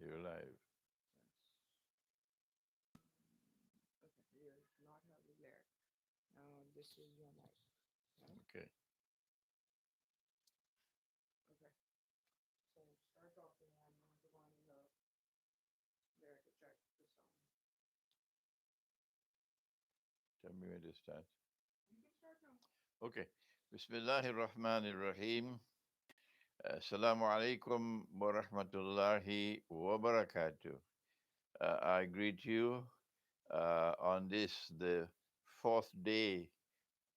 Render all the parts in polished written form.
You're live. Okay, you're not heavily there. Now this is your mic. Right? Okay. Okay. So start talking. I'm going to go on there to check the sound. Tell me when to start. You can start now. Okay. Bismillahir Rahmanir Rahim. Assalamu alaikum wa rahmatullahi wa barakatuh. I greet you on this, the fourth day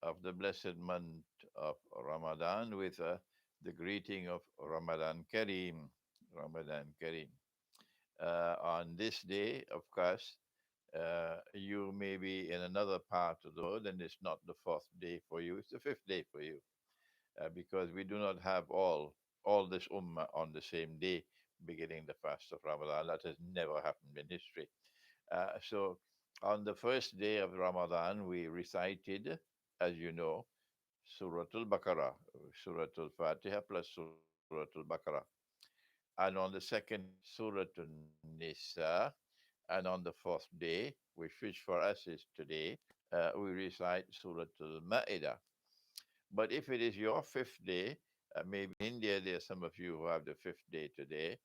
of the blessed month of Ramadan, with the greeting of Ramadan Kareem. Ramadan Kareem. On this day, of course, you may be in another part of the world, and it's not the fourth day for you; it's the fifth day for you, because we do not have all this ummah on the same day, beginning the fast of Ramadan. That has never happened in history. So, on the first day of Ramadan, we recited, as you know, Surah Al-Baqarah, Surah Al-Fatiha plus Surah Al-Baqarah. And on the second day, Surah An-Nisa. And on the fourth day, which for us is today, we recite Surah Al-Ma'idah. But if it is your fifth day, maybe in India there are some of you who have the fifth day today,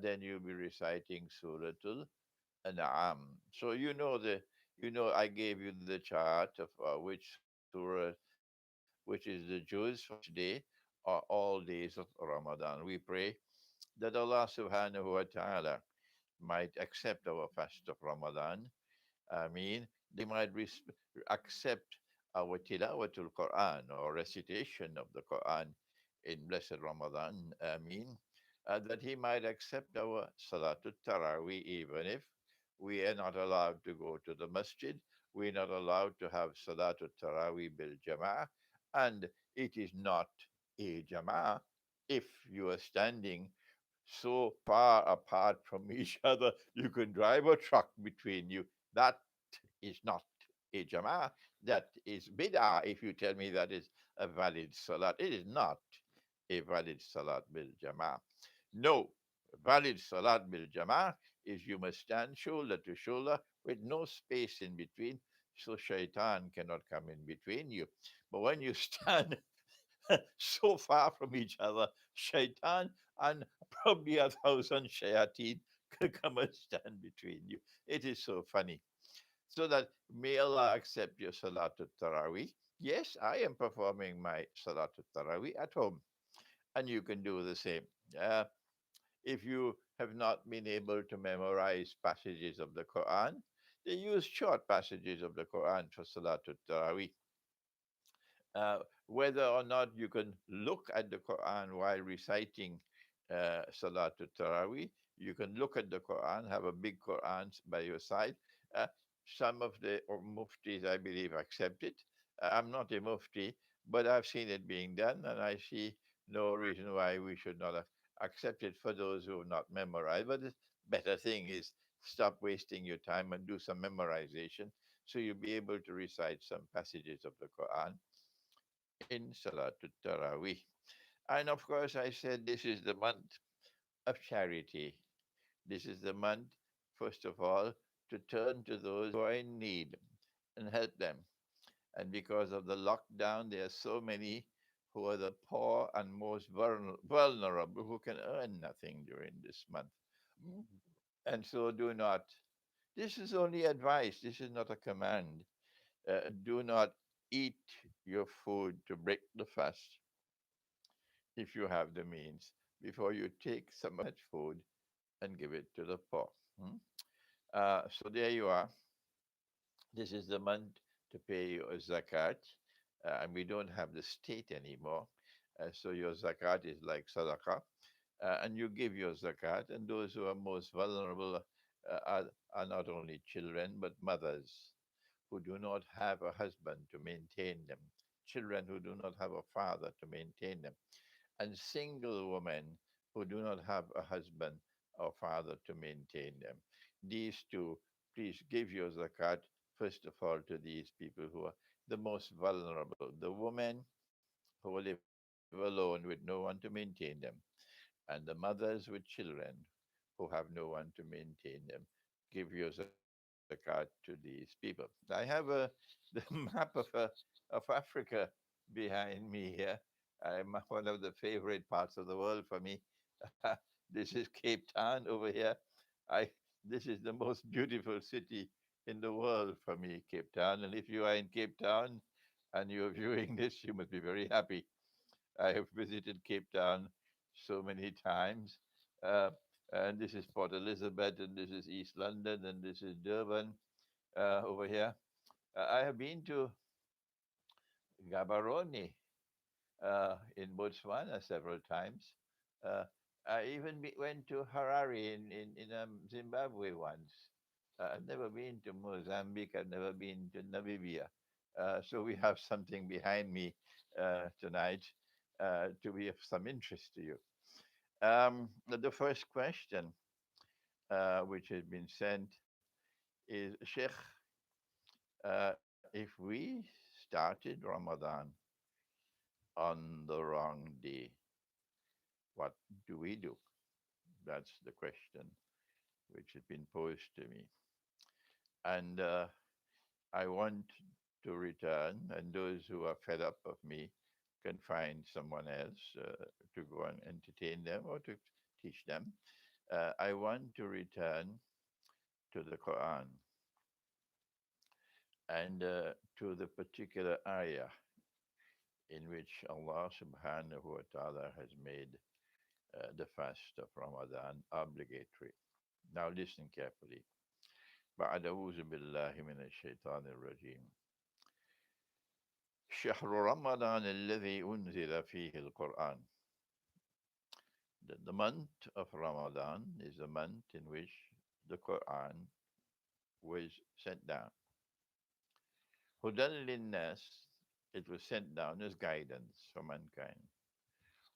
then you'll be reciting Surah Al-An'am. So I gave you the chart of which surah, which is the juz for which day, are all days of Ramadan. We pray that Allah subhanahu wa ta'ala might accept our fast of Ramadan. I mean, they might accept our tilawatul Quran or recitation of the Quran in blessed Ramadan. I mean, that He might accept our Salatul Taraweeh, even if we are not allowed to go to the masjid. We're not allowed to have Salatul Taraweeh bil Jama'ah. And it is not a Jama'ah if you are standing so far apart from each other, you can drive a truck between you. That is not a jama'ah. That is bid'ah. If you tell me that is a valid salat, it is not a valid salat bil jama'ah. No, valid salat bil jama'ah is you must stand shoulder to shoulder with no space in between, so shaitan cannot come in between you. But when you stand so far from each other, shaitan and probably 1,000 shayateen can come and stand between you. It is so funny. So that may Allah accept your Salatul Taraweeh. Yes, I am performing my Salatul Taraweeh at home, and you can do the same. Uh, if you have not been able to memorize passages of the Quran, they use short passages of the Quran for Salatul Taraweeh. Whether or not you can look at the Quran while reciting Salatul Taraweeh, you can look at the Quran, have a big Quran by your side. Uh, some of the muftis, I believe, accept it. I'm not a mufti, but I've seen it being done, and I see no reason why we should not accept it for those who have not memorized. But the better thing is stop wasting your time and do some memorization so you'll be able to recite some passages of the Quran in Salatul Taraweeh. And of course, I said this is the month of charity. This is the month, first of all, to turn to those who are in need and help them. And because of the lockdown, there are so many who are the poor and most vulnerable who can earn nothing during this month. And so do not, this is only advice, this is not a command. Do not eat your food to break the fast if you have the means, before you take some of that food and give it to the poor. Hmm? So there you are. This is the month to pay your zakat, and we don't have the state anymore. So your zakat is like sadaqah, and you give your zakat, and those who are most vulnerable are not only children but mothers who do not have a husband to maintain them, children who do not have a father to maintain them, and single women who do not have a husband or father to maintain them. These two, please give your zakat first of all to these people who are the most vulnerable, the women who live alone with no one to maintain them, and the mothers with children who who have no one to maintain them, give your zakat to these people. I have the map of Africa behind me here. One of the favorite parts of the world for me. This is Cape Town over here. I This is the most beautiful city in the world for me, Cape Town. And if you are in Cape Town and you're viewing this, you must be very happy. I have visited Cape Town so many times. Uh, and this is Port Elizabeth, and this is East London, and this is Durban over here. I have been to Gaborone in Botswana several times. Uh, I even went to Harare in Zimbabwe once. I've never been to Mozambique. I've never been to Namibia. So we have something behind me tonight to be of some interest to you. The first question, which has been sent, is Sheikh, if we started Ramadan on the wrong day, what do we do? That's the question which has been posed to me. And I want to return, and those who are fed up of me can find someone else to go and entertain them or to teach them. I want to return to the Quran and to the particular ayah in which Allah subhanahu wa ta'ala has made the fast of Ramadan obligatory. Now listen carefully. بعد أعوذ بالله من الشيطان الرجيم. شهر رمضان الذي أنزل فيه القرآن. The month of Ramadan is the month in which the Quran was sent down. هدى للناس, it was sent down as guidance for mankind.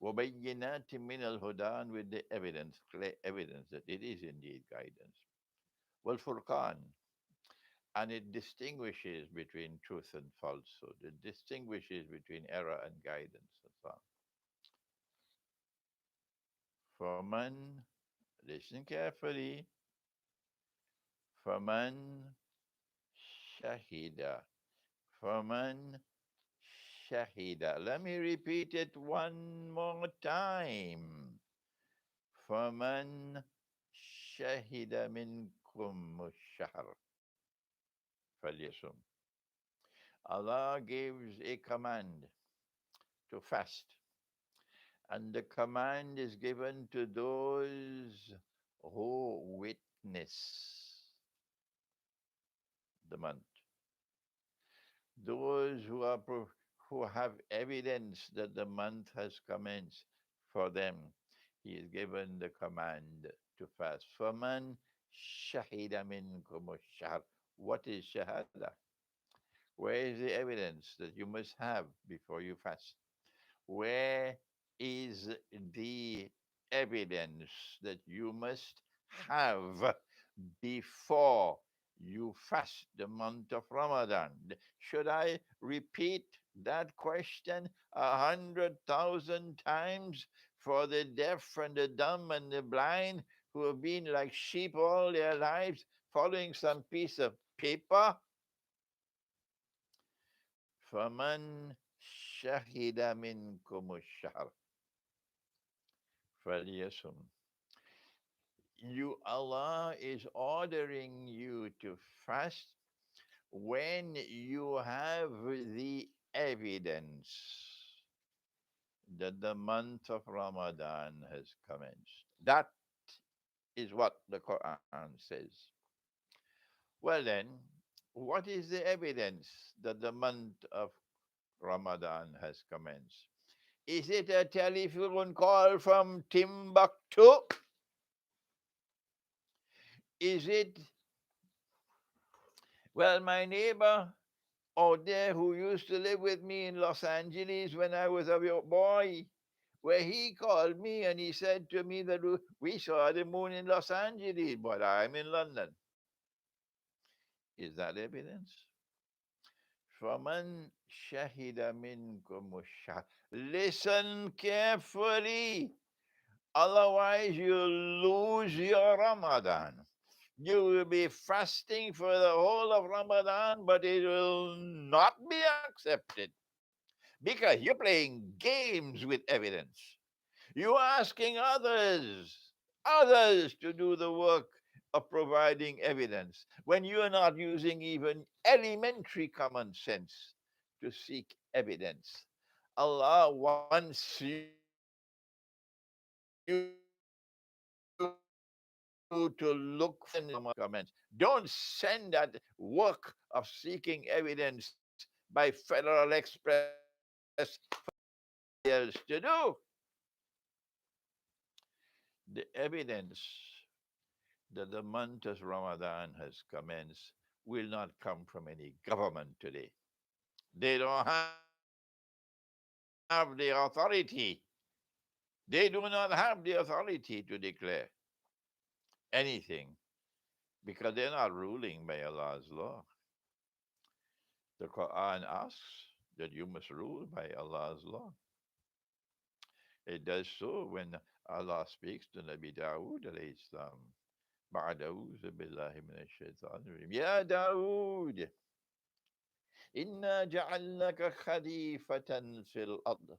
وبينات من الهدى, with the evidence, clear evidence that it is indeed guidance. والفرقان, and it distinguishes between truth and falsehood. It distinguishes between error and guidance and so on. فمن, listen carefully, فمن شهد, فمن شهد. Let me repeat it one more time. فمن شهد منكم الشهر فليصم. Allah gives a command to fast, and the command is given to those who witness the month, those who have evidence that the month has commenced for them. He is given the command to fast. فَمَنْ شَهِدَ مِنْكُمُ الشَّهْرَ. What is shahada? Where is the evidence that you must have before you fast? Where is the evidence that you must have before you fast the month of Ramadan? Should I repeat that question 100,000 times for the deaf and the dumb and the blind who have been like sheep all their lives following some piece of paper? فَمَنْ شَهِدَ مِنْكُمُ الشَّهْرَ فَلْيَصُمْ. Allah is ordering you to fast when you have the evidence that the month of Ramadan has commenced. That is what the Quran says. Well then, what is the evidence that the month of Ramadan has commenced? Is it a telephone call from Timbuktu? Is it, well, my neighbor out there who used to live with me in Los Angeles when I was a boy, where he called me and he said to me that we saw the moon in Los Angeles, but I'm in London. Is that evidence? فَمَنْ شَهِدَ مِنْكُمُ الشَّهْرَ. Listen carefully. Otherwise, you'll lose your Ramadan. You will be fasting for the whole of Ramadan, but it will not be accepted because you're playing games with evidence. You're asking others to do the work of providing evidence when you're not using even elementary common sense to seek evidence. Allah wants you to look for evidence in the comments. Don't send that work of seeking evidence by Federal Express years to do. The evidence that the month of Ramadan has commenced will not come from any government today. They don't have the authority. They do not have the authority to declare anything because they're not ruling by Allah's law. The Quran asks that you must rule by Allah's law. It does so when Allah speaks to Nabi Dawood alayhi salam. بعد أعوذ بالله من الشيطان الرجيم يا داود إنا جعلناك خليفة في الأرض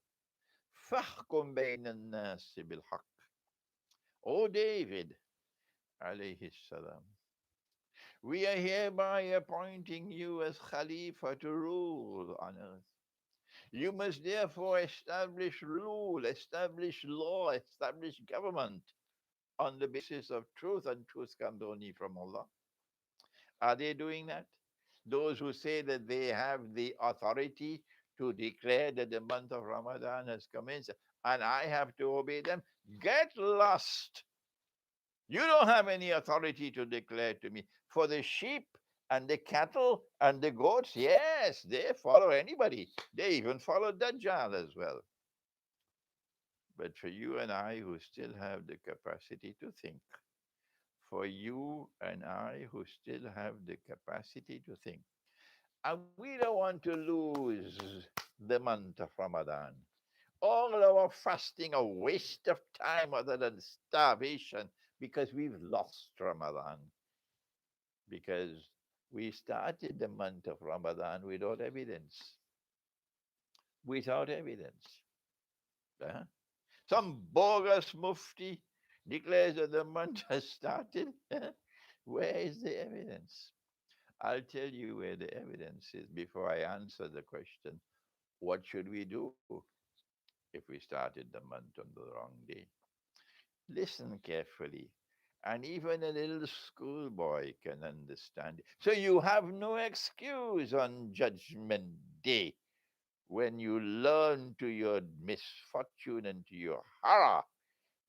فاحكم بين الناس بالحق. O David عليه السلام, we are hereby appointing you as Khalifa to rule on earth. You must therefore establish rule, establish law, establish government on the basis of truth, and truth comes only from Allah. Are they doing that? Those who say that they have the authority to declare that the month of Ramadan has commenced and I have to obey them, get lost. You don't have any authority to declare to me. For the sheep and the cattle and the goats, yes, they follow anybody. They even follow Dajjal as well. But for you and I who still have the capacity to think, for you and I who still have the capacity to think, and we don't want to lose the month of Ramadan. All our fasting a waste of time other than starvation because we've lost Ramadan. Because we started the month of Ramadan without evidence. Without evidence. Huh? Some bogus mufti declares that the month has started. Where is the evidence? I'll tell you where the evidence is before I answer the question, what should we do if we started the month on the wrong day? Listen carefully. And even a little schoolboy can understand it. So you have no excuse on Judgment Day when you learn to your misfortune and to your horror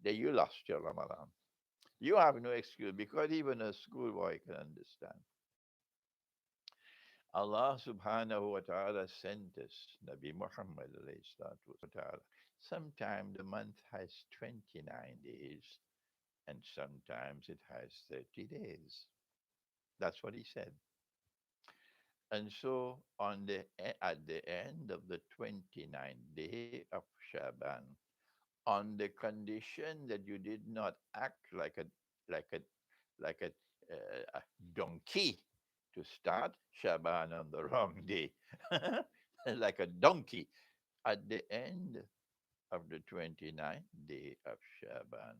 that you lost your Ramadan. You have no excuse because even a schoolboy can understand. Allah subhanahu wa ta'ala sent us Nabi Muhammad alayhi salatu wa ta'ala. Sometime the month has 29 days and sometimes it has 30 days. That's what he said. And so at the end of the 29th day of Shaban, on the condition that you did not act like a like a donkey to start Shaban on the wrong day, like a donkey. At the end of the 29th day of Shaban,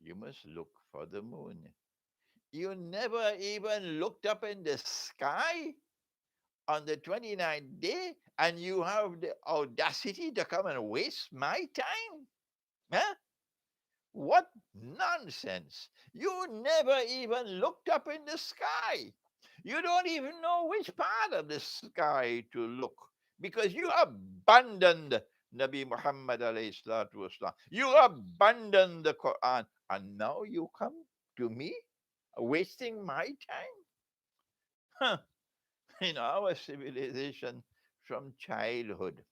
you must look for the moon. You never even looked up in the sky on the 29th day and you have the audacity to come and waste my time? Huh? What nonsense. You never even looked up in the sky. You don't even know which part of the sky to look because you abandoned Nabi Muhammad alayhi salatu wasalam. You abandoned the Quran and now you come to me wasting my time? Huh. In our civilization from childhood,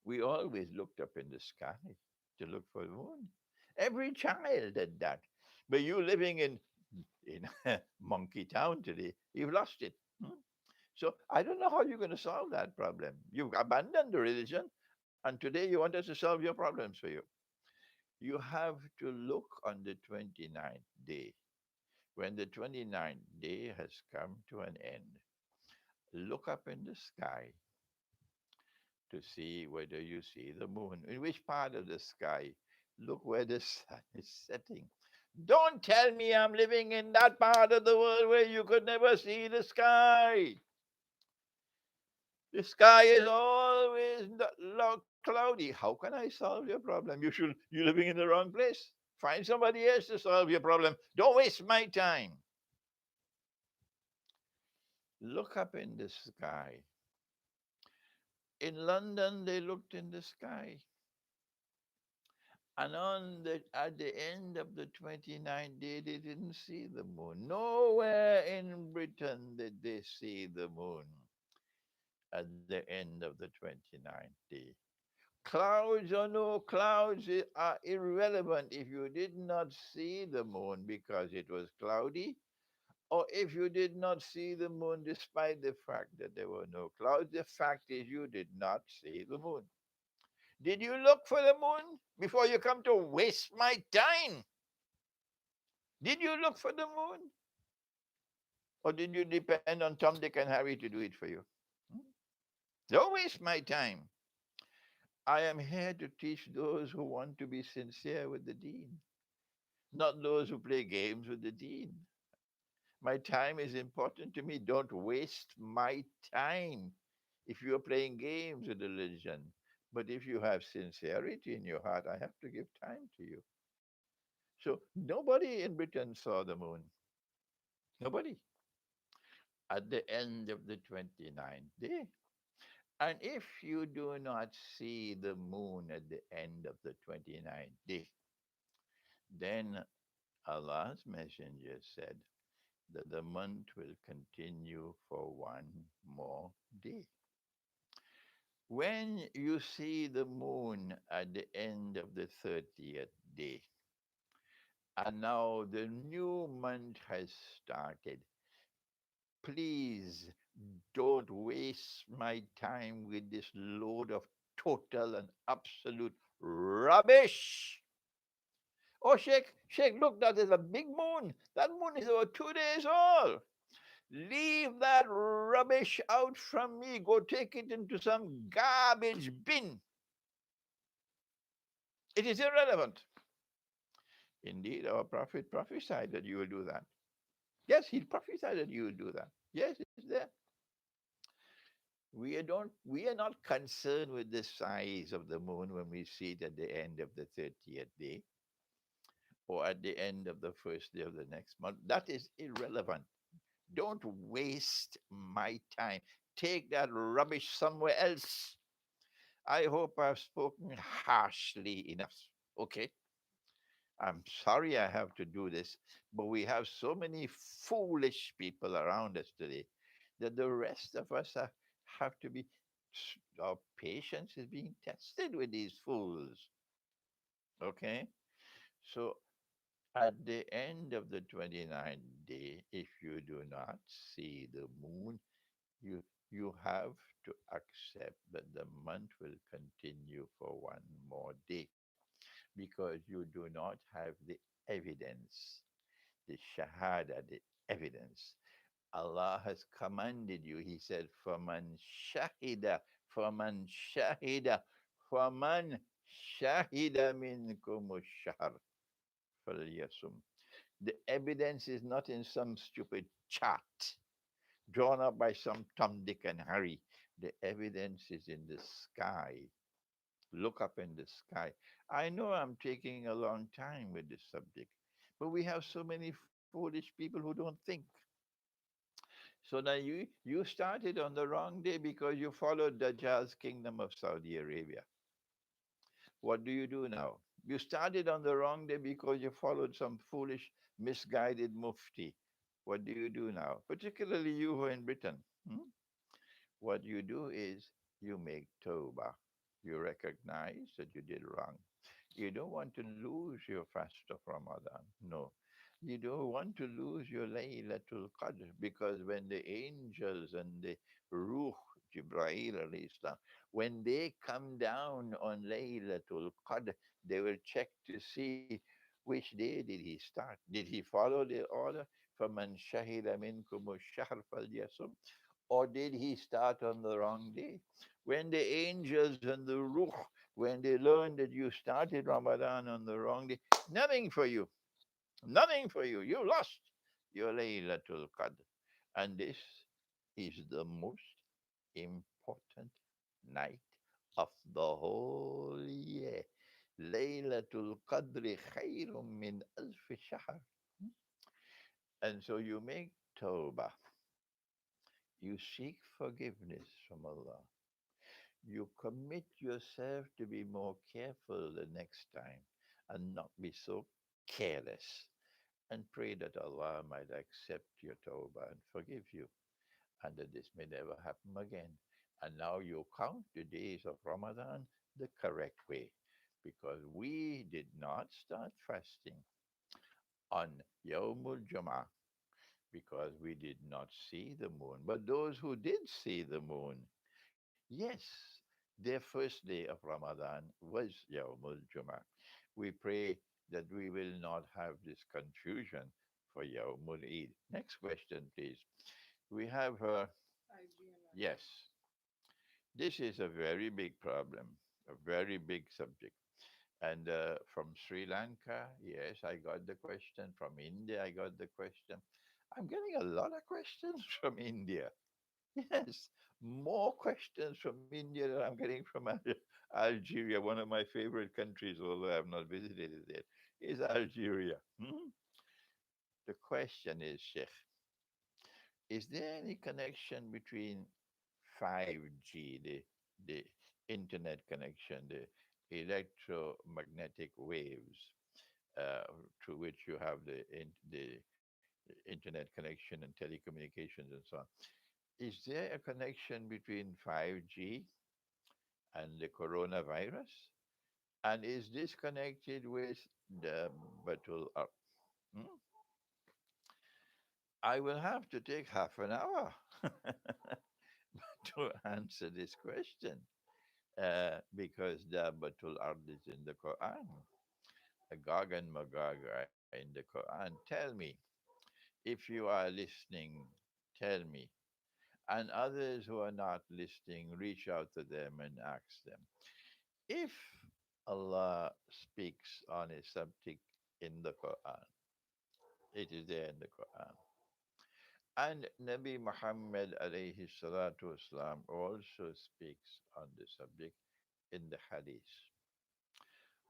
we always looked up in the sky to look for the moon. Every child did that. But you living in Monkey Town today, you've lost it. Hmm? So I don't know how you're going to solve that problem. You've abandoned the religion, and today you want us to solve your problems for you. You have to look on the 29th day. When the 29th day has come to an end, look up in the sky to see whether you see the moon. In which part of the sky? Look where the sun is setting. Don't tell me I'm living in that part of the world where you could never see the sky. The sky is always cloudy. How can I solve your problem? You're living in the wrong place. Find somebody else to solve your problem. Don't waste my time. Look up in the sky. In London, they looked in the sky. And at the end of the 29th day, they didn't see the moon. Nowhere in Britain did they see the moon at the end of the 29th day. Clouds or no clouds are irrelevant if you did not see the moon because it was cloudy, or if you did not see the moon despite the fact that there were no clouds. The fact is, you did not see the moon. Did you look for the moon before you come to waste my time? Did you look for the moon? Or did you depend on Tom, Dick, and Harry to do it for you? Hmm? Don't waste my time. I am here to teach those who want to be sincere with the deen, not those who play games with the deen. My time is important to me. Don't waste my time if you're playing games with religion. But if you have sincerity in your heart, I have to give time to you. So nobody in Britain saw the moon. Nobody. At the end of the 29th day. And if you do not see the moon at the end of the 29th day, then Allah's messenger said that the month will continue for one more day. When you see the moon at the end of the 30th day, and now the new month has started, please don't waste my time with this load of total and absolute rubbish. Oh, Sheikh, look, that is a big moon. That moon is about 2 days old. Leave that rubbish out from me. Go take it into some garbage bin. It is irrelevant. Indeed, our prophet prophesied that you will do that. Yes, he prophesied that you will do that. Yes, it's there. We are not concerned with the size of the moon when we see it at the end of the 30th day or at the end of the first day of the next month. That is irrelevant. Don't waste my time. Take that rubbish somewhere else. I hope I've spoken harshly enough. Okay. I'm sorry I have to do this, but we have so many foolish people around us today that the rest of us have to be, our patience is being tested with these fools. Okay? So at the end of the 29th day, if you do not see the moon, you you have to accept that the month will continue for one more day because you do not have the evidence, the shahada, the evidence. Allah has commanded you. He said, "Faman shahida, faman shahida, faman shahida minkum shahr falyasum." The evidence is not in some stupid chart drawn up by some Tom, Dick, and Harry. The evidence is in the sky. Look up in the sky. I know I'm taking a long time with this subject, but we have so many foolish people who don't think. So now you started on the wrong day because you followed Dajjal's kingdom of Saudi Arabia. What do you do now? You started on the wrong day because you followed some foolish, misguided mufti. What do you do now? Particularly you who are in Britain. Hmm? What you do is you make tawbah. You recognize that you did wrong. You don't want to lose your fast of Ramadan. No. You don't want to lose your Laylatul Qadr because when the angels and the Ruh Jibreel alayhi salam. When they come down on Laylatul Qadr, they will check to see which day did he start. Did he follow the order? فَمَنْ شَهِدَ مِنْكُمُ الشَّهْرَ فَلْيَصُمْ, or did he start on the wrong day? When the angels and the ruh, when they learn that you started Ramadan on the wrong day, nothing for you. Nothing for you. You lost your Laylatul Qadr. And this is the most important night of the whole year. Laylatul Qadri khayrun min alf shahr. And so you make tawbah. You seek forgiveness from Allah. You commit yourself to be more careful the next time and not be so careless, and pray that Allah might accept your tawbah and forgive you, and that this may never happen again. And now you count the days of Ramadan the correct way, because we did not start fasting on Yawmul Jum'ah because we did not see the moon. But those who did see the moon, yes, their first day of Ramadan was Yawmul Jum'ah. We pray that we will not have this confusion for Yawmul Eid. Next question, please. We have IG and yes, this is a very big problem, a very big subject. And from Sri Lanka, yes, I got the question. From India, I got the question. I'm getting a lot of questions from India. Yes, more questions from India than I'm getting from Algeria, one of my favorite countries, although I have not visited it yet, is Algeria. The question is, Sheikh, is there any connection between 5G, the internet connection, the electromagnetic waves, uh, through which you have the internet connection and telecommunications and so on? Is there a connection between 5G and the coronavirus? And is this connected with the Batul Aq? Hmm? I will have to take half an hour to answer this question because the Batul Ard is in the Quran. Gog and Magog are in the Quran. Tell me, if you are listening, tell me. And others who are not listening, reach out to them and ask them. If Allah speaks on a subject in the Quran, it is there in the Quran. And Nabi Muhammad alayhi salatu wasalam also speaks on the subject in the Hadith.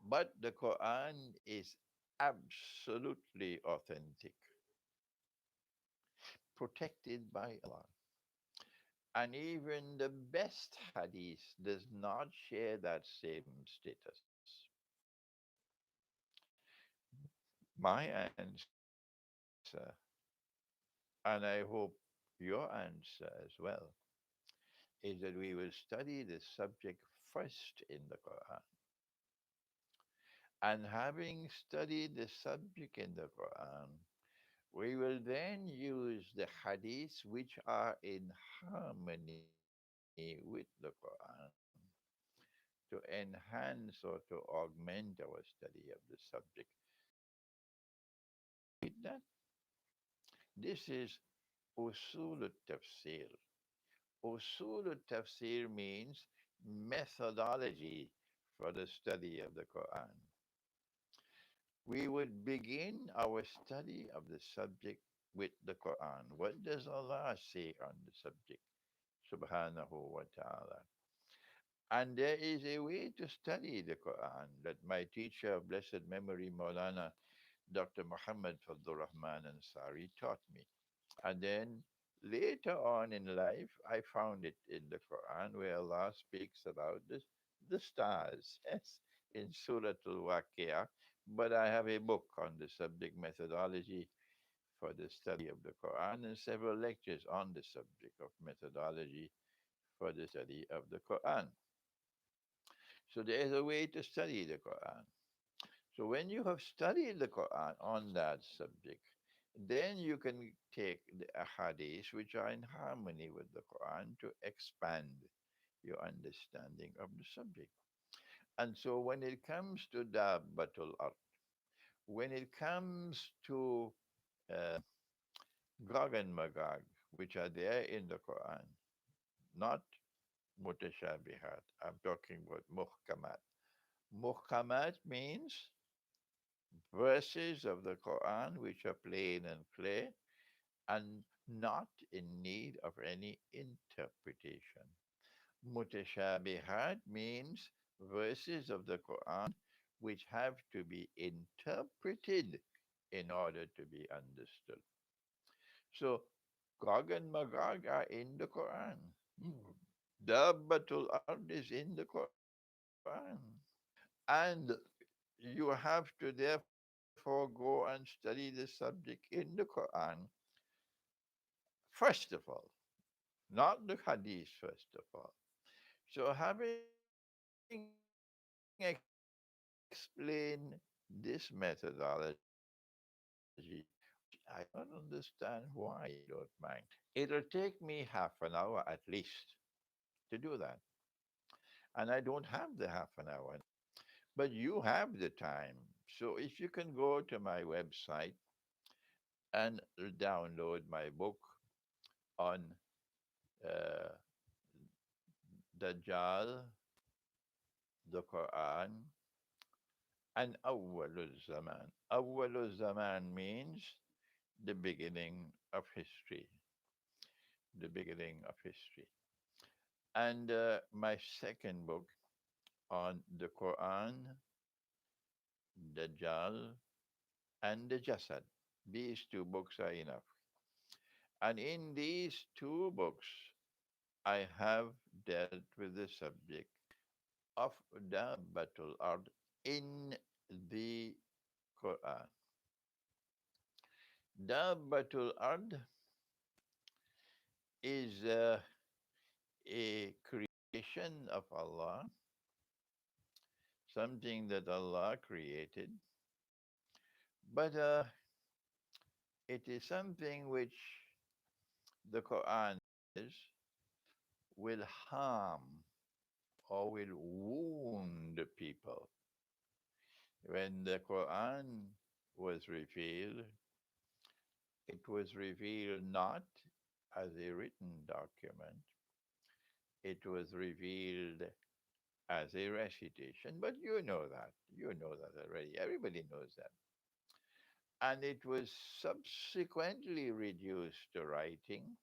But the Quran is absolutely authentic, protected by Allah. And even the best Hadith does not share that same status. My answer, and I hope your answer as well, is that we will study the subject first in the Quran. And having studied the subject in the Quran, we will then use the hadiths which are in harmony with the Quran to enhance or to augment our study of the subject. With that, this is usul al-tafsir. Usul al-tafsir means methodology for the study of the Quran. We would begin our study of the subject with the Quran. What does Allah say on the subject? Subhanahu wa ta'ala. And there is a way to study the Quran that my teacher of blessed memory, Moulana Dr. Muhammad Fadlur Rahman Ansari, taught me. And then later on in life, I found it in the Quran where Allah speaks about the stars, yes, in Surah Al-Waqi'ah. But I have a book on the subject methodology for the study of the Quran and several lectures on the subject of methodology for the study of the Quran. So there is a way to study the Quran. So when you have studied the Quran on that subject, Then you can take the ahadith which are in harmony with the Quran to expand your understanding of the subject. And so when it comes to Dabbatul Ard, when it comes to uh, Gog and Magog, which are there in the Quran, not mutashabihat, I'm talking about muhkamat. Muhkamat means verses of the Quran which are plain and clear and not in need of any interpretation. Mutashabihat means verses of the Quran which have to be interpreted in order to be understood. So Gog and Magog are in the Quran. Dabbatul Ard is in the Quran. And you have to therefore go and study the subject in the Quran, first of all, not the Hadith, first of all. So, having explained this methodology, which I don't understand why you don't mind, it'll take me half an hour at least to do that. And I don't have the half an hour now. But you have the time. So if you can go to my website and download my book on uh, Dajjal, the Quran, and Awwalul Zaman. Awwalul Zaman means the beginning of history, the beginning of history. And my second book on the Quran, Dajjal, and the Jasad. These two books are enough. And in these two books, I have dealt with the subject of Dabbatul Ard in the Quran. Dabbatul Ard is a creation of Allah, something that Allah created, but it is something which the Quran says will harm or will wound people. When the Quran was revealed, it was revealed not as a written document, it was revealed as a recitation. But you know that. You know that already. Everybody knows that. And it was subsequently reduced to writing.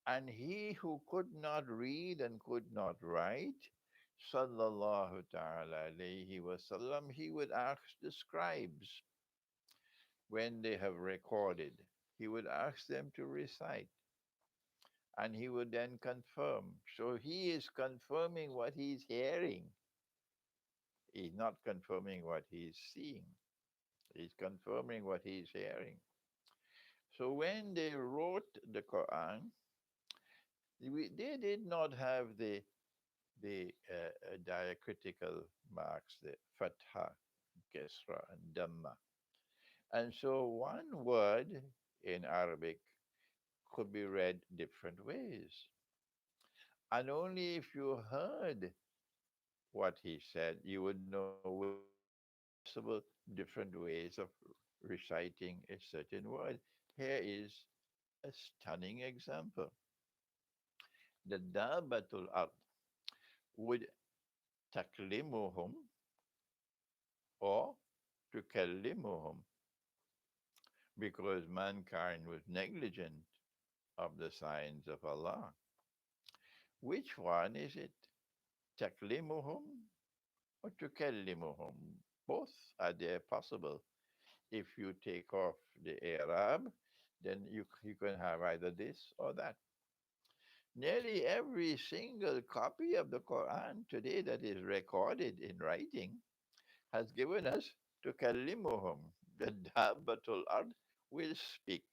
And he who could not read and could not write, sallallahu ta'ala alayhi wasallam, he would ask the scribes when they have recorded, he would ask them to recite and he would then confirm. So he is confirming what he's hearing. He's not confirming what he's seeing. He's confirming what he's hearing. So when they wrote the Quran, they did not have the diacritical marks, the fatha, kesra, and dhamma. And so one word in Arabic could be read different ways. And only if you heard what he said, you would know which possible different ways of reciting a certain word. Here is a stunning example. The Dabatul Ard would taklimuhum or tukallimuhum because mankind was negligent of the signs of Allah. Which one is it? Taklimuhum or tukallimuhum? Both are there possible. If you take off the Arab, then you can have either this or that. Nearly every single copy of the Quran today that is recorded in writing has given us to kallimuhum. The Dabbatul Ard will speak.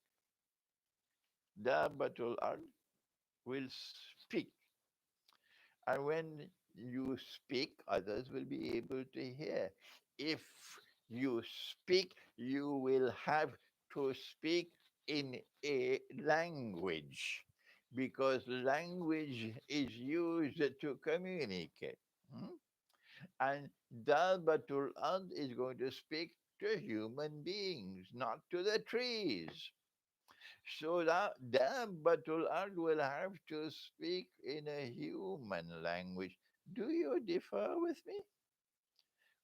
Dabbatul Ard will speak. And when you speak, others will be able to hear. If you speak, you will have to speak in a language because language is used to communicate. Hmm? And Dalbatul Ard is going to speak to human beings, not to the trees. So that Dabbatul Ard will have to speak in a human language. Do you differ with me?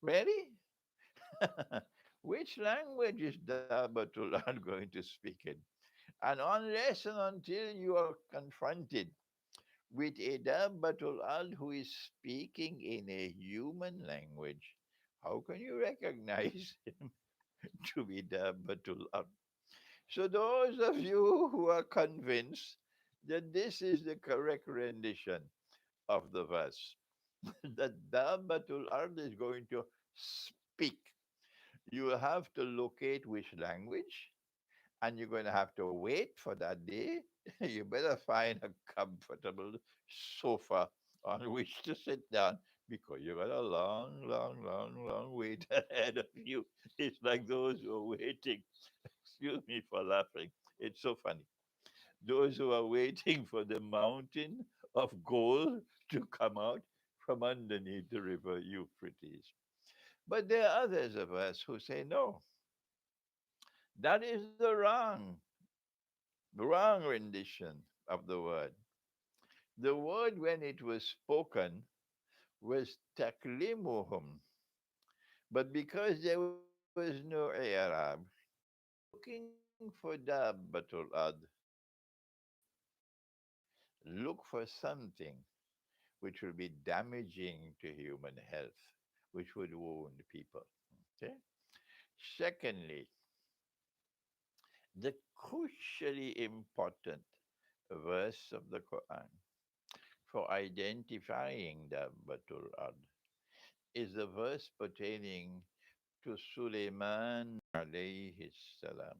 Really? Which language is Dabbatul Ard going to speak in? And unless and until you are confronted with a Dabbatul Ard who is speaking in a human language, how can you recognize him to be Dabbatul Ard? So those of you who are convinced that this is the correct rendition of the verse, that Dabbatul Ard is going to speak, you will have to locate which language, and you're going to have to wait for that day. You better find a comfortable sofa on which to sit down because you got a long, long, long, long wait ahead of you. It's like those who are waiting. Excuse me for laughing. It's so funny. Those who are waiting for the mountain of gold to come out from underneath the river Euphrates. But there are others of us who say, no, that is the wrong rendition of the word. The word, when it was spoken, was taklimuhum. But because there was no Arab, looking for dabbatul ad, look for something which will be damaging to human health, which would wound people. Okay? Secondly, the crucially important verse of the Quran for identifying the Batul Ad is the verse pertaining to Sulaiman alayhi salam,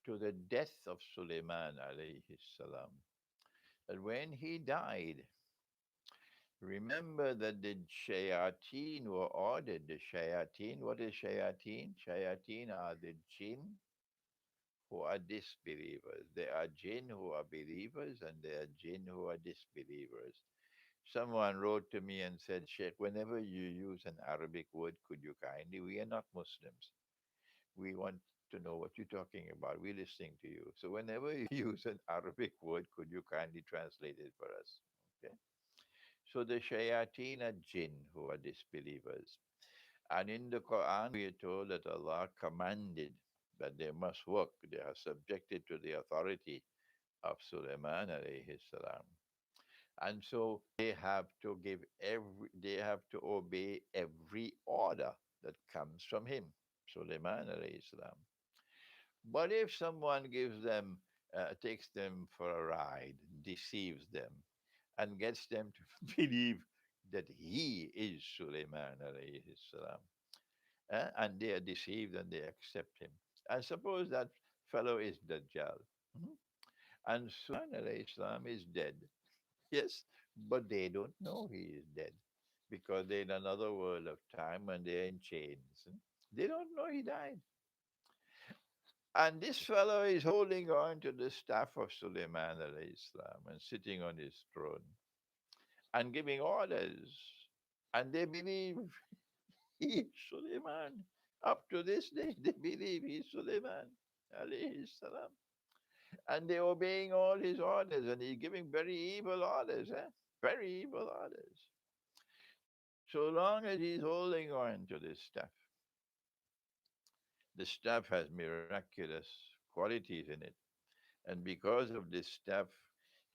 to the death of Sulaiman alayhi salam. And when he died, remember that the shayateen were ordered. The shayateen, what is shayateen? Shayateen are the jinn who are disbelievers. There are jinn who are believers and there are jinn who are disbelievers. Someone wrote to me and said, Sheikh, whenever you use an Arabic word, could you kindly? We are not Muslims. We want to know what you're talking about. We're listening to you. So whenever you use an Arabic word, could you kindly translate it for us? Okay. So the shayateen are jinn who are disbelievers. And in the Quran, we are told that Allah commanded that they must work. They are subjected to the authority of Sulaiman alayhi salam. And so they have to obey every order that comes from him, Sulaiman alayhi salam. But if someone takes them for a ride, deceives them, and gets them to believe that he is Sulaiman alayhi salam, and they are deceived and they accept him. And suppose that fellow is Dajjal, mhm, and Sulaiman alayhi salam is dead. Yes, but they don't know he is dead because they're in another world of time and they're in chains. They don't know he died. And this fellow is holding on to the staff of Sulaiman alayhi salam and sitting on his throne and giving orders. And they believe he's Sulaiman. Up to this day, they believe he's Sulaiman alayhi salam. And they're obeying all his orders and he's giving very evil orders, eh? Very evil orders. So long as he's holding on to this stuff, the stuff has miraculous qualities in it. And because of this stuff,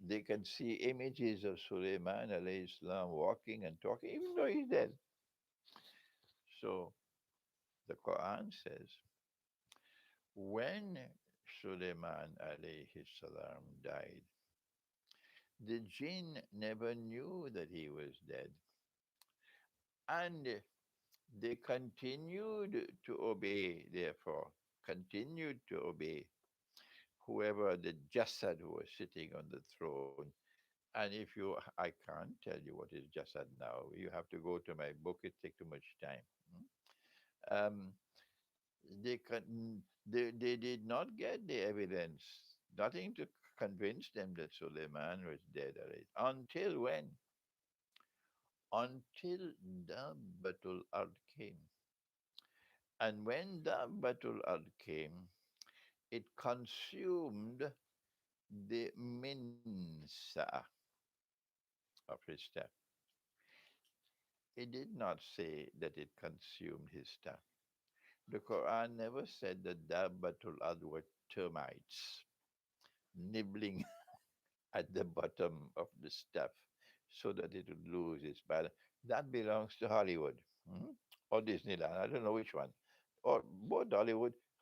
they can see images of Sulaiman alayhi salam walking and talking, even though he's dead. So the Quran says, when Sulaiman alayhi salam died, the jinn never knew that he was dead. And they continued to obey, therefore, continued to obey whoever the Jasad who was sitting on the throne. And if you, I can't tell you what is Jasad now. You have to go to my book. It takes too much time. Hmm? Um, They did not get the evidence, nothing to convince them that Suleiman was dead already. Until when? Until Dabbatul Ard came. And when Dabbatul Ard came, it consumed the minsa of his staff. It did not say that it consumed his staff. The Quran never said that Dabbatul Ard were termites nibbling at the bottom of the staff so that it would lose its balance. That belongs to Hollywood, hmm? Or Disneyland. I don't know which one. Or both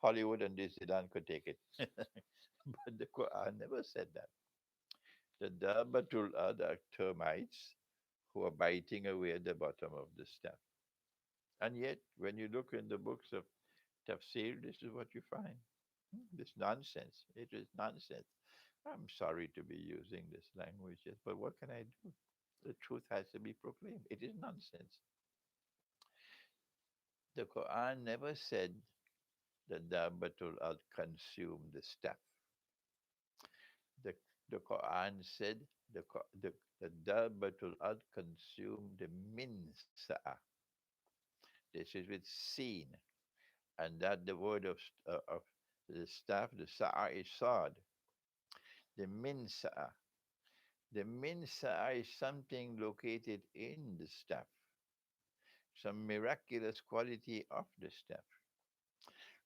Hollywood and Disneyland could take it. But the Quran never said that. The Dabbatul Ard are termites who are biting away at the bottom of the staff. And yet, when you look in the books of tafsir, this is what you find. This nonsense. It is nonsense. I'm sorry to be using this language, yes, but what can I do? The truth has to be proclaimed. It is nonsense. The Quran never said that Dabbatul Ard consumed the staff. The, the Quran said the Dabbatul Ard consumed the minsa'a. This is with seen, and that the word of the staff, the sa'a is sad. The minsa'a. The minsa'a is something located in the staff, some miraculous quality of the staff,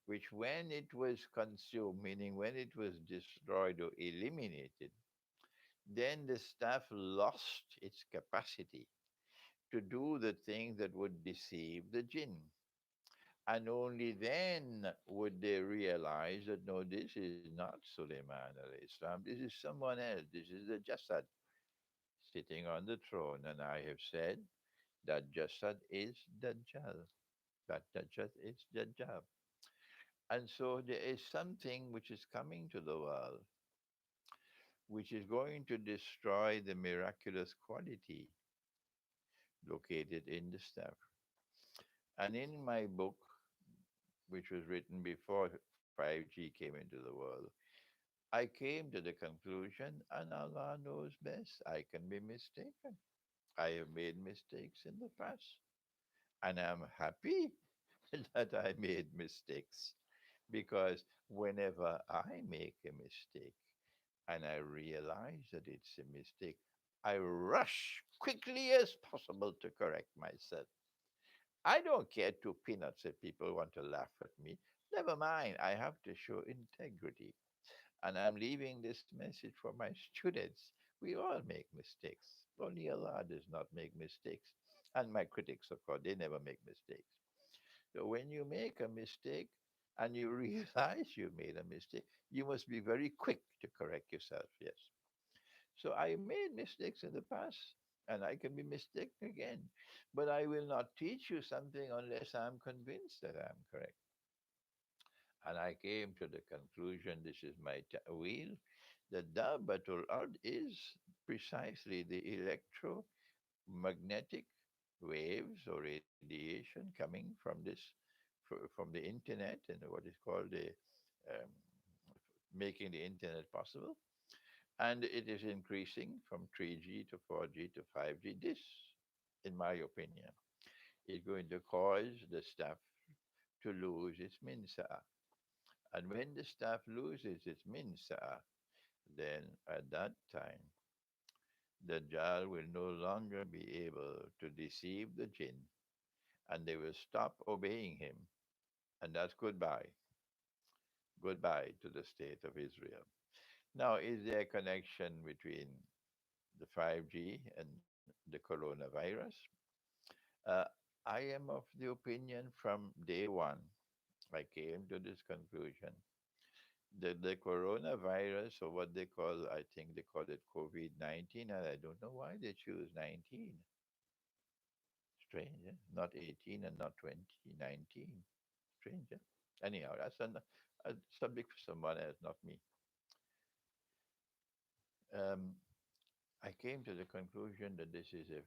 which when it was consumed, meaning when it was destroyed or eliminated, then the staff lost its capacity to do the things that would deceive the jinn. And only then would they realize that no, this is not Sulaiman alayhi salam, this is someone else, this is the Jasad sitting on the throne. And I have said that Jasad is Dajjal. That Dajjal is Dajjal. And so there is something which is coming to the world, which is going to destroy the miraculous quality located in the staff. And in my book, which was written before 5G came into the world, I came to the conclusion, and Allah knows best, I can be mistaken. I have made mistakes in the past, and I'm happy that I made mistakes because whenever I make a mistake and I realize that it's a mistake, I rush quickly as possible to correct myself. I don't care two peanuts if people want to laugh at me. Never mind, I have to show integrity. And I'm leaving this message for my students. We all make mistakes. Only Allah does not make mistakes. And my critics, of course, they never make mistakes. So when you make a mistake and you realize you made a mistake, you must be very quick to correct yourself. Yes. So I made mistakes in the past and I can be mistaken again. But I will not teach you something unless I'm convinced that I'm correct. And I came to the conclusion, this is my wheel, that Dabbatul Ard is precisely the electromagnetic waves or radiation coming from from the internet and what is called the um, making the internet possible. And it is increasing from 3G to 4G to 5G. This, in my opinion, is going to cause the staff to lose its minsa. And when the staff loses its minsa, then at that time, the Dajjal will no longer be able to deceive the jinn and they will stop obeying him. And that's goodbye. Goodbye to the state of Israel. Now, is there a connection between the 5G and the coronavirus? Uh, I am of the opinion from day one, I came to this conclusion that the coronavirus, or what they call, I think they call it COVID 19, and I don't know why they choose 19. Strange, eh? Not 18 and not 20, 19. Strange, eh? Anyhow, that's a subject for someone else, not me. Um, I came to the conclusion that this is a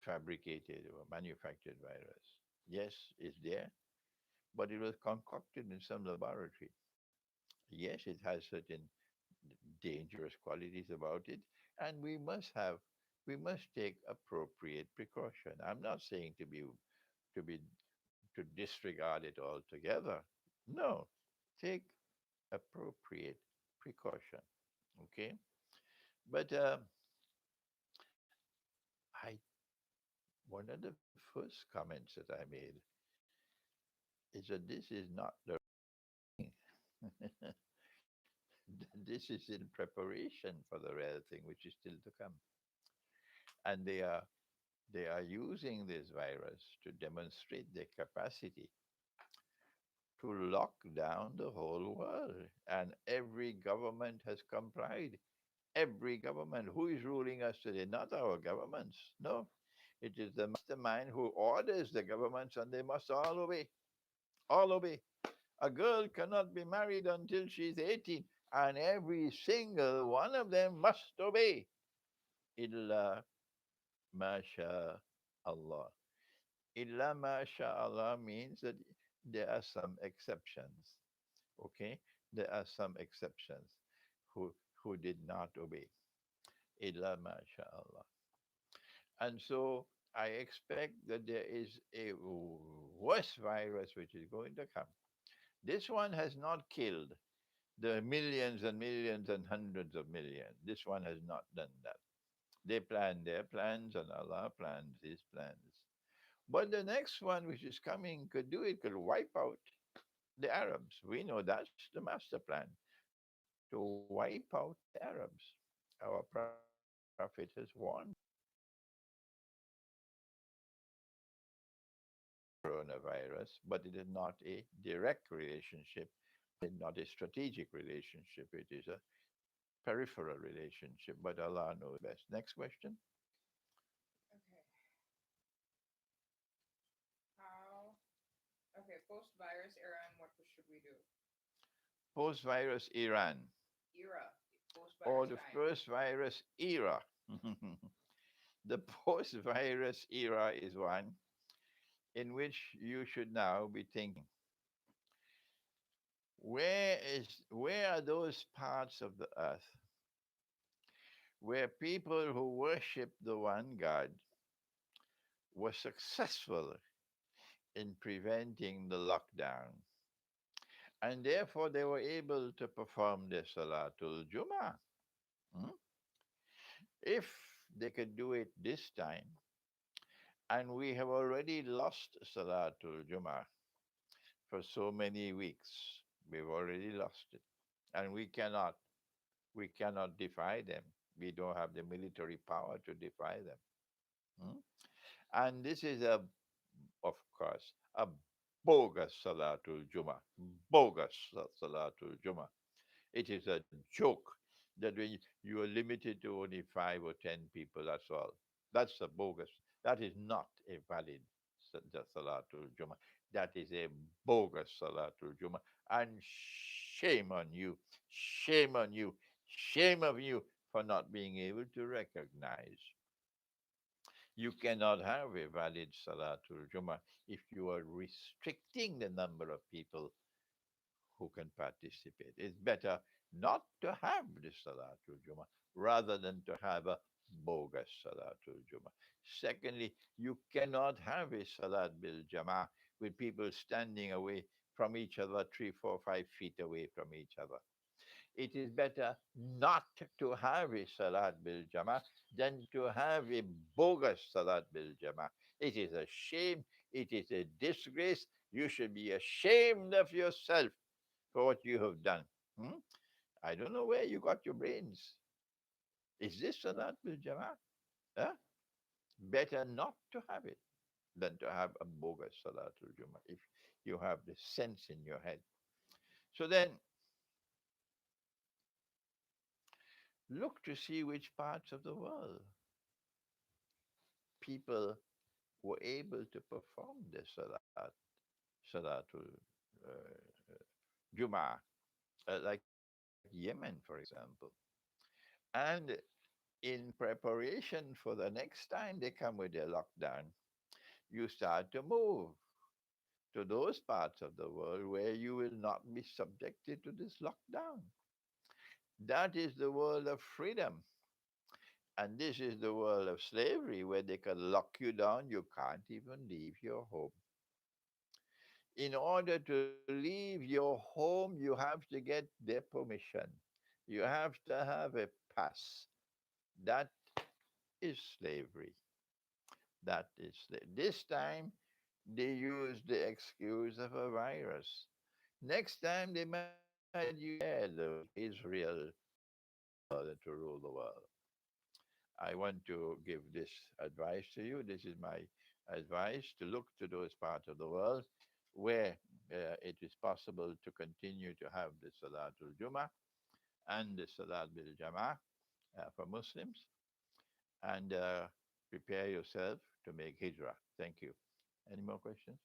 fabricated or manufactured virus. Yes, it's there, but it was concocted in some laboratory. Yes, it has certain dangerous qualities about it, and we must take appropriate precaution. I'm not saying to be to disregard it altogether. No, take appropriate precaution. Okay, but I one of the first comments that I made is that this is not the thing. This is in preparation for the real thing, which is still to come, and they are using this virus to demonstrate their capacity to lock down the whole world. And every government has complied. Every government. Who is ruling us today? Not our governments. No. It is the mastermind who orders the governments, and they must all obey. All obey. A girl cannot be married until she's 18, and every single one of them must obey. Illa masha Allah. Illa masha Allah means that there are some exceptions. Okay? There are some exceptions who did not obey. Illa masha Allah. And so I expect that there is a worse virus which is going to come. This one has not killed the millions and millions and hundreds of millions. This one has not done that. They plan their plans and Allah plans his plans. But the next one which is coming could do it, could wipe out the Arabs. We know that's the master plan, to wipe out the Arabs. Our Prophet has warned coronavirus, but it is not a direct relationship, not a strategic relationship. It is a peripheral relationship, but Allah knows best. Next question. Okay. How? Okay. Post-virus era, and what should we do? Post virus Iran, Era. or Post-virus the time. first virus era. The post virus era is one in which you should now be thinking, where are those parts of the earth where people who worship the one God were successful in preventing the lockdown, and therefore they were able to perform their Salatul Jummah. Hmm? If they could do it this time, and we have already lost Salatul Jummah for so many weeks, we've already lost it, and we cannot defy them. We don't have the military power to defy them. Hmm? And this is of course, a bogus Salatul Jummah. Bogus Salatul Jummah. It is a joke that when you are limited to only 5 or 10 people, that's all. That's a bogus. That is not a valid Salatul Jummah. That is a bogus Salatul Jummah. And shame on you. Shame on you. Shame on you for not being able to recognize. You cannot have a valid Salatul Jummah if you are restricting the number of people who can participate. It's better not to have the Salatul Jummah rather than to have a bogus Salatul Jummah. Secondly, you cannot have a Salat bil Jama'ah with people standing away from each other, 3, 4, 5 feet away from each other. It is better not to have a Salat bil Jama'ah than to have a bogus Salat bil Jama'ah. It is a shame. It is a disgrace. You should be ashamed of yourself for what you have done. Hmm? I don't know where you got your brains. Is this Salat bil Jama'ah? Huh? Better not to have it than to have a bogus Salatul Jummah if you have the sense in your head. So then look to see which parts of the world people were able to perform the Salatul Jummah, like Yemen, for example. And in preparation for the next time they come with their lockdown, you start to move. to those parts of the world where you will not be subjected to this lockdown. That is the world of freedom. And this is the world of slavery where they can lock you down. You can't even leave your home. In order to leave your home, you have to get their permission. You have to have a pass. That is slavery. That is this time they use the excuse of a virus. Next time they might use Israel to rule the world and to rule the world. I want to give this advice to you. This is my advice to look to those parts of the world where it is possible to continue to have the Salatul Jummah and the Salat bil Jama'ah for Muslims, and prepare yourself to make hijrah. Thank you. Any more questions?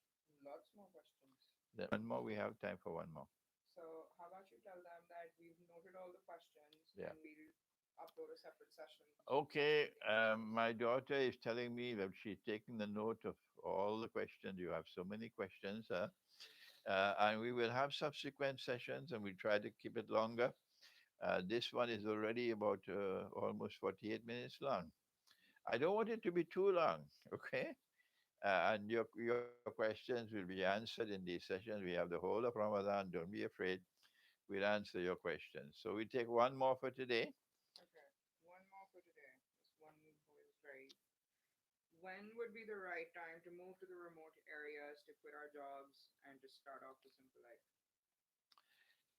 Lots more questions. Then one more. We have time for one more. So, how about you tell them that we've noted all the questions Yeah. and we'll upload a separate session. Okay. My daughter is telling me that she's taking the note of all the questions. You have so many questions, and we will have subsequent sessions, and we try to keep it longer. This one is already about almost 48 minutes long. I don't want it to be too long, okay? And your questions will be answered in these sessions. We have the whole of Ramadan. Don't be afraid. We'll answer your questions. So we take one more for today. Okay, one more for today. This one who is very. When would be the right time to move to the remote areas, to quit our jobs, and to start off the simple life?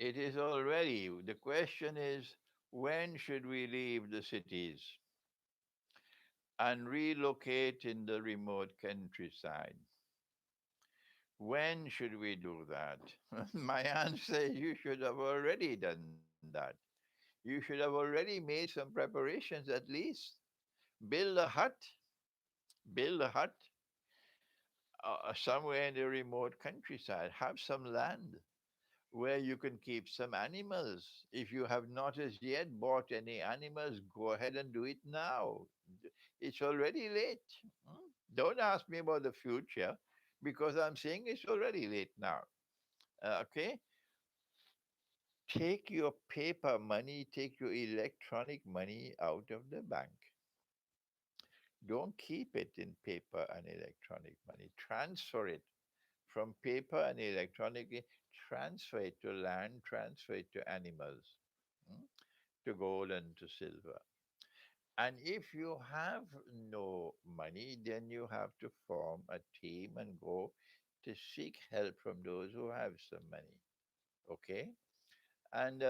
It is already. The question is, when should we leave the cities and relocate in the remote countryside? When should we do that? My answer is you should have already done that. You should have already made some preparations at least. Build a hut, build a hut somewhere in the remote countryside. Have some land where you can keep some animals. If you have not as yet bought any animals, go ahead and do it now. It's already late. Don't ask me about the future because I'm saying it's already late now. Okay? Take your paper money, take your electronic money out of the bank. Don't keep it in paper and electronic money. Transfer it from paper and electronic, transfer it to land, transfer it to animals, mm, to gold and to silver. And if you have no money, then you have to form a team and go to seek help from those who have some money. Okay? And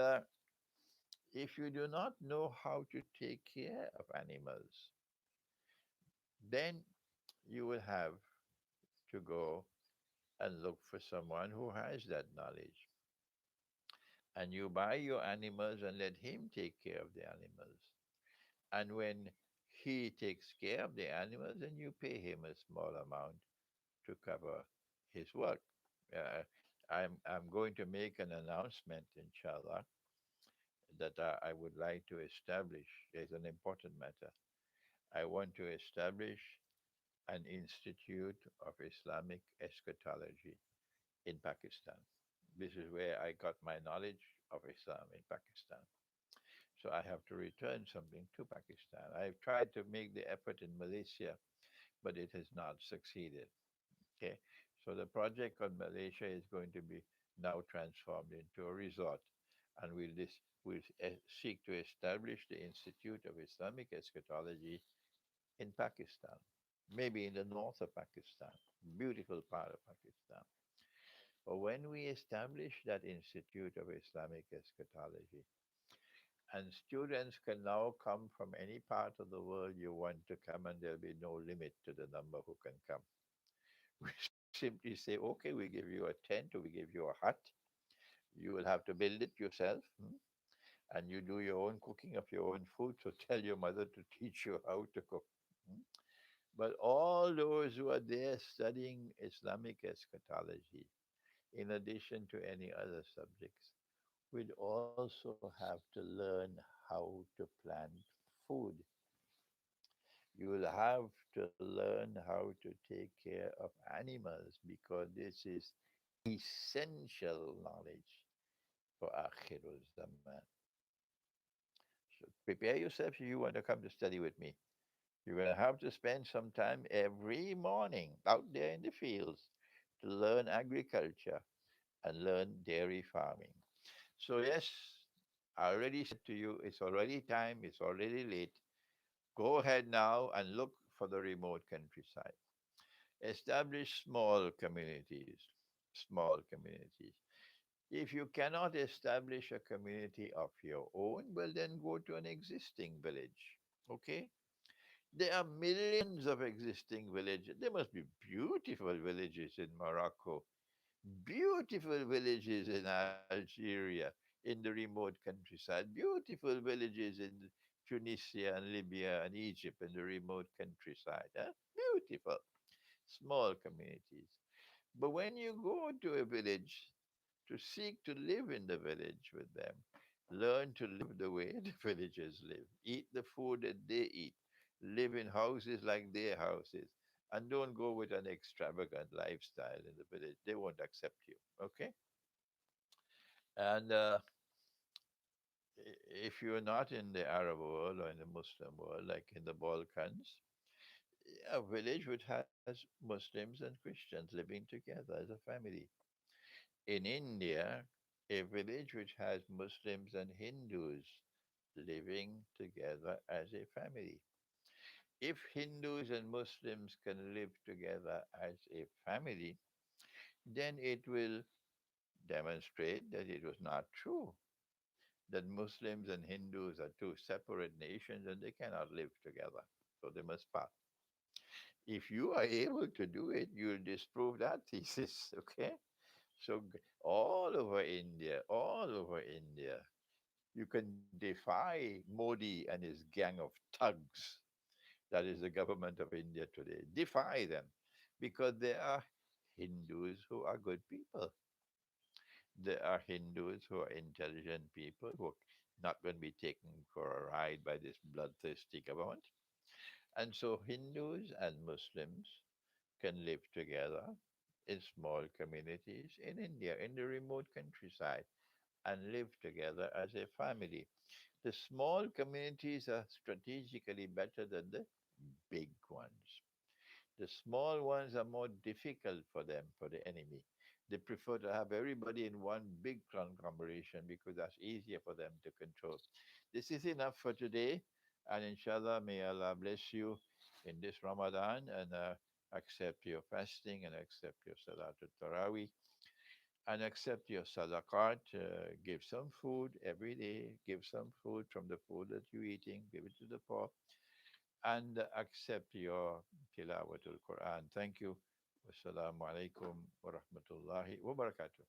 if you do not know how to take care of animals, then you will have to go and look for someone who has that knowledge. And you buy your animals and let him take care of the animals. And when he takes care of the animals, then you pay him a small amount to cover his work. Uh, I'm going to make an announcement, inshallah, that I would like to establish. There's an important matter. I want to establish an institute of Islamic eschatology in Pakistan. This is where I got my knowledge of Islam in Pakistan. So I have to return something to Pakistan. I've tried to make the effort in Malaysia, but it has not succeeded. Okay, so the project on Malaysia is going to be now transformed into a resort, and will seek to establish the Institute of Islamic Eschatology in Pakistan, maybe in the north of Pakistan, beautiful part of Pakistan. But when we establish that Institute of Islamic Eschatology, and students can now come from any part of the world you want to come, and there'll be no limit to the number who can come. We simply say, okay, we give you a tent or we give you a hut. You will have to build it yourself, and you do your own cooking of your own food. So tell your mother to teach you how to cook. But all those who are there studying Islamic eschatology, in addition to any other subjects, will also have to learn how to plant food. You will have to learn how to take care of animals because this is essential knowledge for Akhirul Zaman. So prepare yourself if you want to come to study with me. You're going to have to spend some time every morning out there in the fields to learn agriculture and learn dairy farming. So, yes, I already said to you, it's already time, it's already late. Go ahead now and look for the remote countryside. Establish small communities. Small communities. If you cannot establish a community of your own, well, then go to an existing village. Okay? There are millions of existing villages. There must be beautiful villages in Morocco, beautiful villages in Algeria, in the remote countryside, beautiful villages in Tunisia and Libya and Egypt in the remote countryside. Huh? Beautiful, small communities. But when you go to a village to seek to live in the village with them, learn to live the way the villagers live, eat the food that they eat, live in houses like their houses, and don't go with an extravagant lifestyle in the village. They won't accept you. Okay? And if you're not in the Arab world or in the Muslim world, like in the Balkans, a village which has Muslims and Christians living together as a family. In India, a village which has Muslims and Hindus living together as a family. If Hindus and Muslims can live together as a family, then it will demonstrate that it was not true that Muslims and Hindus are two separate nations and they cannot live together. So they must part. If you are able to do it, you'll disprove that thesis, okay? So all over India, you can defy Modi and his gang of thugs. That is the government of India today. Defy them because there are Hindus who are good people. There are Hindus who are intelligent people who are not going to be taken for a ride by this bloodthirsty government. And so Hindus and Muslims can live together in small communities in India, in the remote countryside, and live together as a family. The small communities are strategically better than the big ones. The small ones are more difficult for them, for the enemy. They prefer to have everybody in one big conglomeration because that's easier for them to control. This is enough for today. And inshallah, may Allah bless you in this Ramadan and accept your fasting and accept your Salatul Taraweeh and accept your sadaqat. Give some food every day. Give some food from the food that you're eating. Give it to the poor and accept your tilawatul Quran. Thank you. Wassalamu alaikum wa rahmatullahi wa barakatuh.